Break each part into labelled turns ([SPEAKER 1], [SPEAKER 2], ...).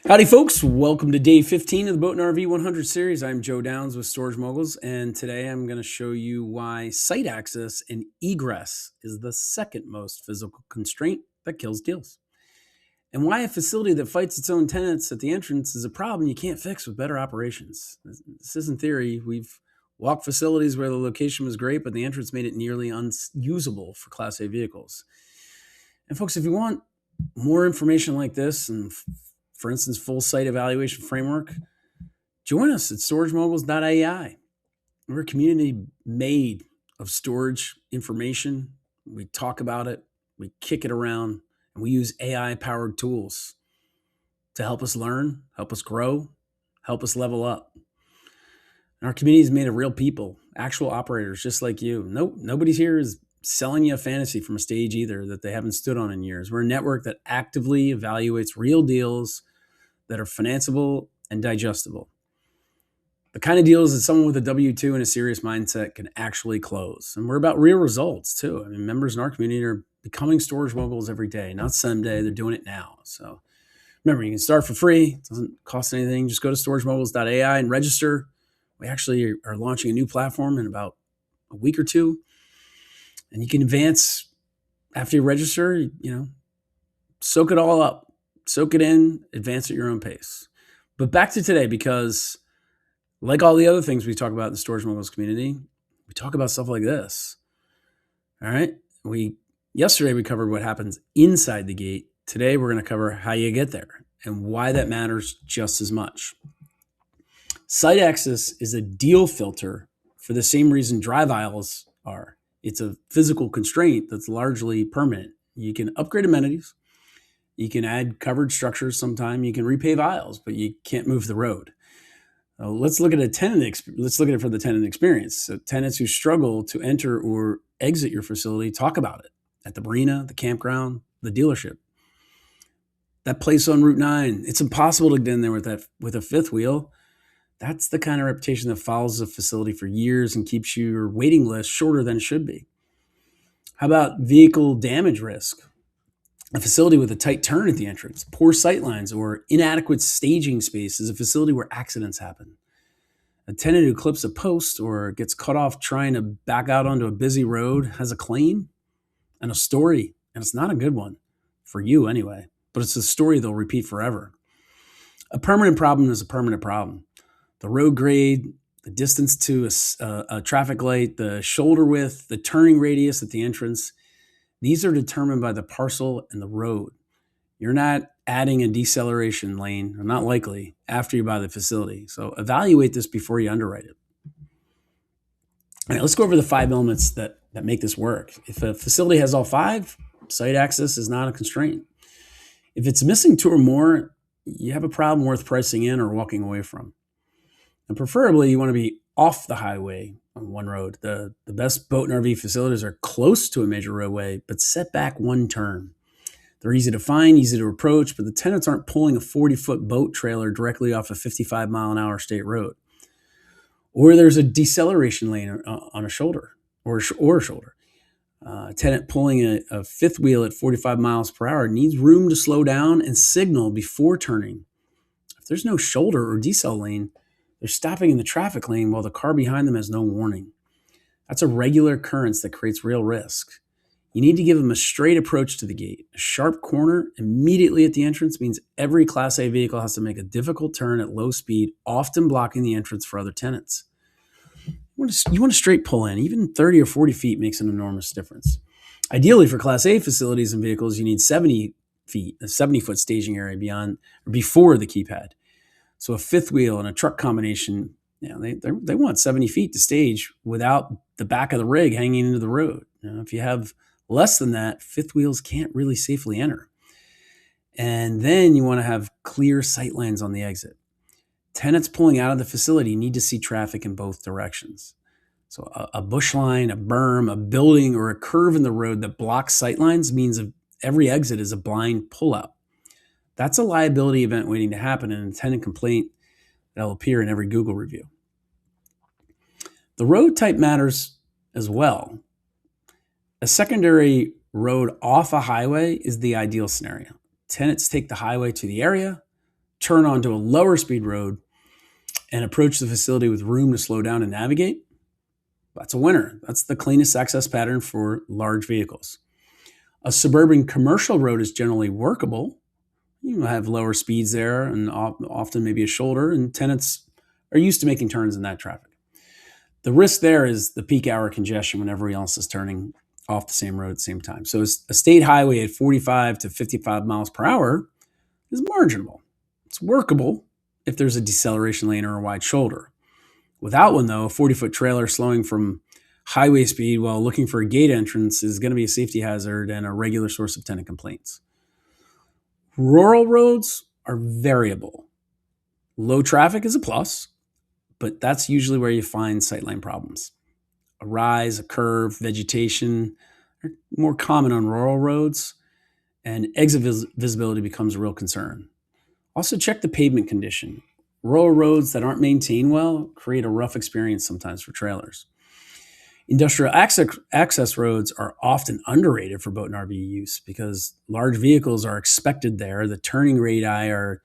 [SPEAKER 1] Howdy, folks. Welcome to day 15 of the Boat and RV 100 series. I'm Joe Downs with Storage Moguls, and today I'm going to show you why site access and egress is the second most physical constraint that kills deals, and why a facility that fights its own tenants at the entrance is a problem you can't fix with better operations. This isn't theory. We've walked facilities where the location was great, but the entrance made it nearly unusable for Class A vehicles. And folks, if you want more information like this and for instance, full site evaluation framework, join us at storagemoguls.ai. We're a community made of storage information. We talk about it, we kick it around, and we use AI-powered tools to help us learn, help us grow, help us level up. And our community is made of real people, actual operators just like you. Nobody's here is selling you a fantasy from a stage either that they haven't stood on in years. We're a network that actively evaluates real deals that are financeable and digestible. The kind of deals that someone with a W-2 and a serious mindset can actually close. And we're about real results too. I mean, members in our community are becoming storage moguls every day, not someday, they're doing it now. So remember, you can start for free. It doesn't cost anything. Just go to storagemoguls.ai and register. We actually are launching a new platform in about a week or two. And you can advance after you register, soak it all up. Soak it in, advance at your own pace. But back to today, because like all the other things we talk about in the Storage Moguls community, we talk about stuff like this. All right. Yesterday we covered what happens inside the gate. Today we're going to cover how you get there and why that matters just as much. Site access is a deal filter for the same reason drive aisles are. It's a physical constraint that's largely permanent. You can upgrade amenities. You can add covered structures sometime. You can repave aisles, but you can't move the road. Let's look at let's look at it for the tenant experience. So tenants who struggle to enter or exit your facility, talk about it at the marina, the campground, the dealership. That place on Route 9, it's impossible to get in there with a fifth wheel. That's the kind of reputation that follows a facility for years and keeps your waiting list shorter than it should be. How about vehicle damage risk? A facility with a tight turn at the entrance, poor sightlines, or inadequate staging space is a facility where accidents happen. A tenant who clips a post or gets cut off trying to back out onto a busy road has a claim and a story, and it's not a good one, for you anyway, but it's a story they'll repeat forever. A permanent problem is a permanent problem. The road grade, the distance to a traffic light, the shoulder width, the turning radius at the entrance, these are determined by the parcel and the road. You're not adding a deceleration lane, or not likely, after you buy the facility. So evaluate this before you underwrite it. All right, let's go over the 5 elements that make this work. If a facility has all 5, site access is not a constraint. If it's missing 2 or more, you have a problem worth pricing in or walking away from. And preferably, you want to be off the highway on one road. The best boat and RV facilities are close to a major roadway, but set back 1 turn. They're easy to find, easy to approach, but the tenants aren't pulling a 40-foot boat trailer directly off a 55-mile-an-hour state road. Or there's a deceleration lane on a shoulder or a shoulder. A tenant pulling a fifth wheel at 45 miles per hour needs room to slow down and signal before turning. If there's no shoulder or decel lane, they're stopping in the traffic lane while the car behind them has no warning. That's a regular occurrence that creates real risk. You need to give them a straight approach to the gate. A sharp corner immediately at the entrance means every Class A vehicle has to make a difficult turn at low speed, often blocking the entrance for other tenants. You want a straight pull in. Even 30 or 40 feet makes an enormous difference. Ideally, for Class A facilities and vehicles, you need 70 feet, a 70-foot staging area before the keypad. So a fifth wheel and a truck combination, they want 70 feet to stage without the back of the rig hanging into the road. If you have less than that, fifth wheels can't really safely enter. And then you want to have clear sight lines on the exit. Tenants pulling out of the facility need to see traffic in both directions. So a bush line, a berm, a building, or a curve in the road that blocks sight lines means every exit is a blind pullout. That's a liability event waiting to happen and a tenant complaint that'll appear in every Google review. The road type matters as well. A secondary road off a highway is the ideal scenario. Tenants take the highway to the area, turn onto a lower speed road and approach the facility with room to slow down and navigate, that's a winner. That's the cleanest access pattern for large vehicles. A suburban commercial road is generally workable. You have lower speeds there and often maybe a shoulder, and tenants are used to making turns in that traffic. The risk there is the peak hour congestion when everyone else is turning off the same road at the same time. So a state highway at 45 to 55 miles per hour is marginal. It's workable if there's a deceleration lane or a wide shoulder. Without one, though, a 40-foot trailer slowing from highway speed while looking for a gate entrance is going to be a safety hazard and a regular source of tenant complaints. Rural roads are variable. Low traffic is a plus, but that's usually where you find sightline problems. A rise, a curve, vegetation are more common on rural roads, and exit visibility becomes a real concern. Also, check the pavement condition. Rural roads that aren't maintained well create a rough experience sometimes for trailers. Industrial access roads are often underrated for boat and RV use because large vehicles are expected there. The turning radii are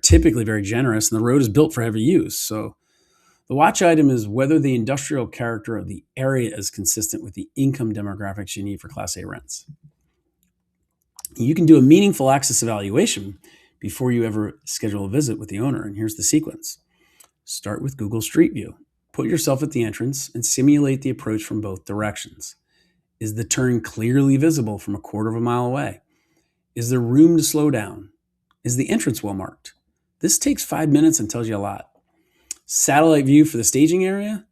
[SPEAKER 1] typically very generous, and the road is built for heavy use. So the watch item is whether the industrial character of the area is consistent with the income demographics you need for Class A rents. You can do a meaningful access evaluation before you ever schedule a visit with the owner, and here's the sequence. Start with Google Street View. Put yourself at the entrance and simulate the approach from both directions. Is the turn clearly visible from a quarter of a mile away? Is there room to slow down? Is the entrance well marked? This takes 5 minutes and tells you a lot. Satellite view for the staging area,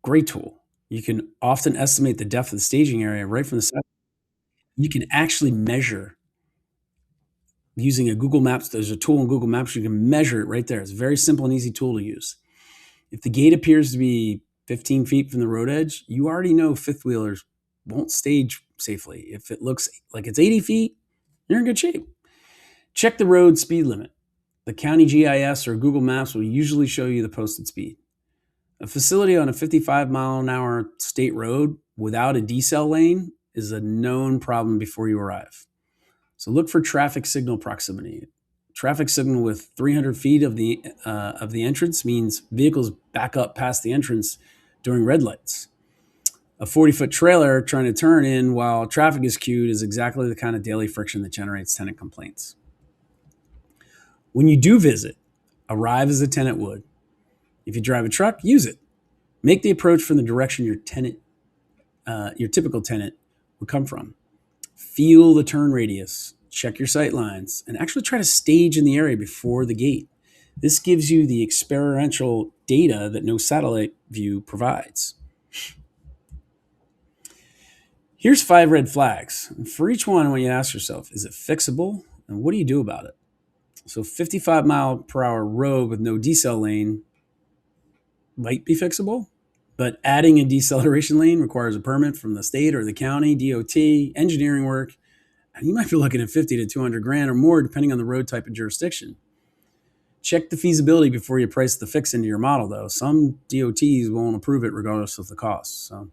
[SPEAKER 1] great tool. You can often estimate the depth of the staging area right from the satellite. You can actually measure using a Google Maps. There's a tool in Google Maps, you can measure it right there. It's a very simple and easy tool to use. If the gate appears to be 15 feet from the road edge, you already know fifth wheelers won't stage safely. If it looks like it's 80 feet, you're in good shape. Check the road speed limit. The county GIS or Google Maps will usually show you the posted speed. A facility on a 55 mile an hour state road without a decel lane is a known problem before you arrive. So look for traffic signal proximity. Traffic signal with 300 feet of the entrance means vehicles back up past the entrance during red lights. A 40-foot trailer trying to turn in while traffic is queued is exactly the kind of daily friction that generates tenant complaints. When you do visit, arrive as a tenant would. If you drive a truck, use it. Make the approach from the direction your typical tenant would come from. Feel the turn radius, check your sight lines, and actually try to stage in the area before the gate. This gives you the experiential data that no satellite view provides. Here's 5 red flags. And for each one, I want you to ask yourself, is it fixable? And what do you do about it? So 55 mile per hour road with no decel lane might be fixable, but adding a deceleration lane requires a permit from the state or the county, DOT, engineering work, and you might be looking at 50 to 200 grand or more depending on the road type and jurisdiction. Check the feasibility before you price the fix into your model, though. Some DOTs won't approve it regardless of the cost. So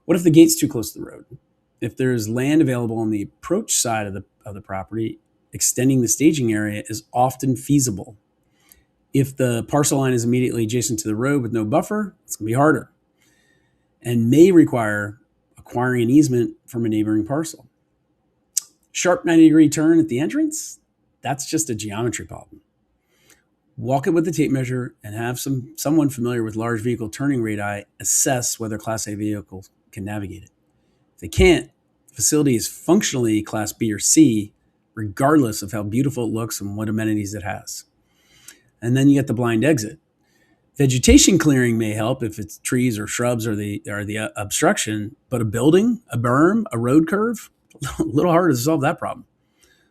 [SPEAKER 1] what if the gate's too close to the road? If there's land available on the approach side of the property, extending the staging area is often feasible. If the parcel line is immediately adjacent to the road with no buffer, it's going to be harder and may require acquiring an easement from a neighboring parcel. Sharp 90-degree turn at the entrance, that's just a geometry problem. Walk it with the tape measure and have someone familiar with large vehicle turning radii assess whether Class A vehicles can navigate it. If they can't, the facility is functionally Class B or C, regardless of how beautiful it looks and what amenities it has. And then you get the blind exit. Vegetation clearing may help if it's trees or shrubs or the obstruction, but a building, a berm, a road curve, a little harder to solve that problem.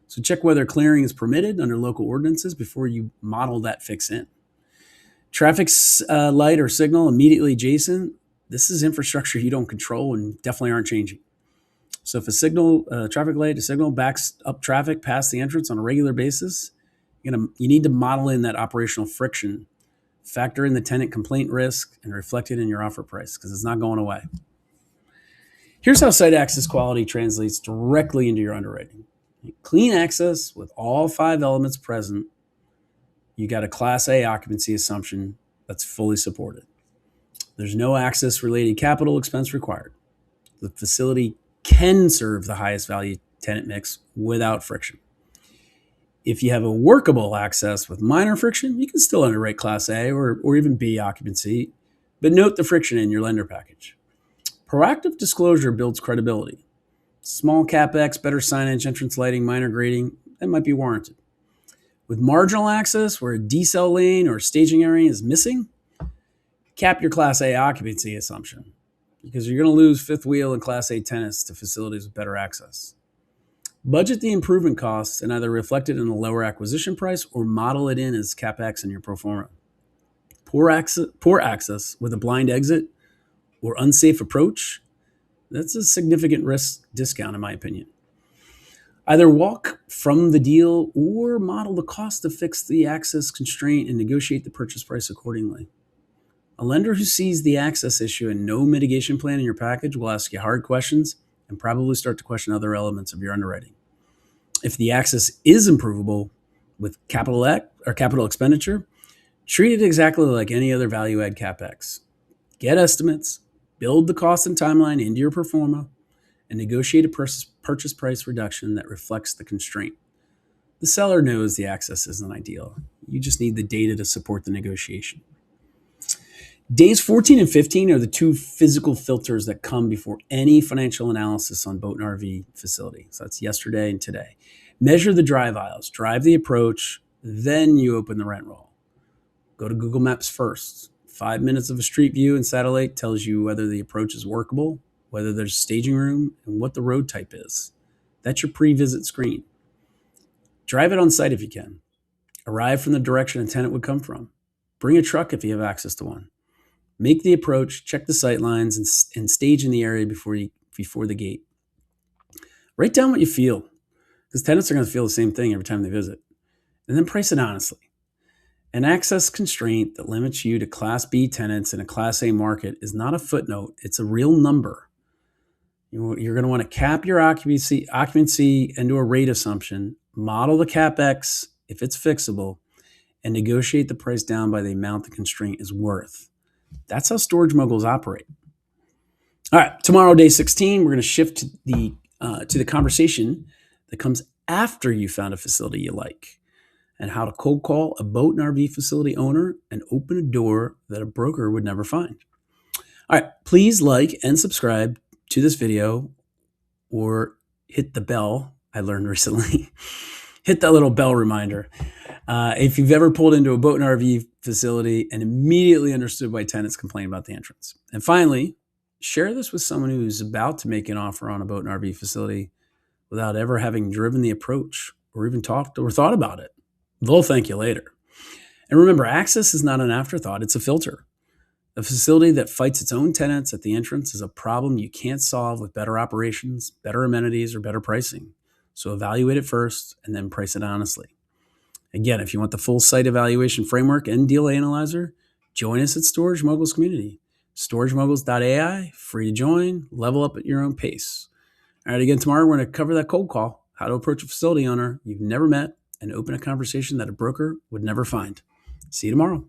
[SPEAKER 1] So check whether clearing is permitted under local ordinances before you model that fix in. Traffic light or signal immediately adjacent, this is infrastructure you don't control and definitely aren't changing. So if a traffic light, a signal backs up traffic past the entrance on a regular basis, you need to model in that operational friction, factor in the tenant complaint risk, and reflect it in your offer price because it's not going away. Here's how site access quality translates directly into your underwriting. Clean access with all 5 elements present you got a Class A occupancy assumption that's fully supported. There's no access-related capital expense required. The facility can serve the highest value tenant mix without friction. If you have a workable access with minor friction, you can still underwrite Class A or even B occupancy, but note the friction in your lender package. Proactive disclosure builds credibility. Small CapEx, better signage, entrance lighting, minor grading, that might be warranted. With marginal access where a decel lane or staging area is missing, cap your Class A occupancy assumption because you're going to lose fifth wheel and Class A tenants to facilities with better access. Budget the improvement costs and either reflect it in a lower acquisition price or model it in as CapEx in your pro forma. Poor access with a blind exit or unsafe approach, that's a significant risk discount in my opinion. Either walk from the deal or model the cost to fix the access constraint and negotiate the purchase price accordingly. A lender who sees the access issue and no mitigation plan in your package will ask you hard questions and probably start to question other elements of your underwriting. If the access is improvable with capital expenditure, treat it exactly like any other value add CapEx. Get estimates, build the cost and timeline into your pro forma, and negotiate a purchase price reduction that reflects the constraint. The seller knows the access isn't ideal. You just need the data to support the negotiation. Days 14 and 15 are the two physical filters that come before any financial analysis on boat and RV facility. So that's yesterday and today. Measure the drive aisles, drive the approach, then you open the rent roll. Go to Google Maps first. 5 minutes of a street view and satellite tells you whether the approach is workable, whether there's staging room, and what the road type is. That's your pre-visit screen. Drive it on site if you can. Arrive from the direction a tenant would come from. Bring a truck if you have access to one. Make the approach, check the sight lines, and stage in the area before the gate. Write down what you feel, because tenants are going to feel the same thing every time they visit. And then price it honestly. An access constraint that limits you to Class B tenants in a Class A market is not a footnote. It's a real number. You're going to want to cap your occupancy into a rate assumption, model the CapEx if it's fixable, and negotiate the price down by the amount the constraint is worth. That's how storage moguls operate. All right, tomorrow, day 16, we're going to shift to the conversation that comes after you found a facility you like, and how to cold call a boat and RV facility owner and open a door that a broker would never find. All right, please like and subscribe to this video or hit the bell. I learned recently. Hit that little bell reminder. If you've ever pulled into a boat and RV facility and immediately understood why tenants complain about the entrance. And finally, share this with someone who's about to make an offer on a boat and RV facility without ever having driven the approach or even talked or thought about it. They'll thank you later. And remember, access is not an afterthought, it's a filter. A facility that fights its own tenants at the entrance is a problem you can't solve with better operations, better amenities, or better pricing. So evaluate it first and then price it honestly. Again, if you want the full site evaluation framework and deal analyzer, join us at Storage Moguls Community. StorageMoguls.ai, free to join, level up at your own pace. All right, again, tomorrow we're going to cover that cold call, how to approach a facility owner you've never met and open a conversation that a broker would never find. See you tomorrow.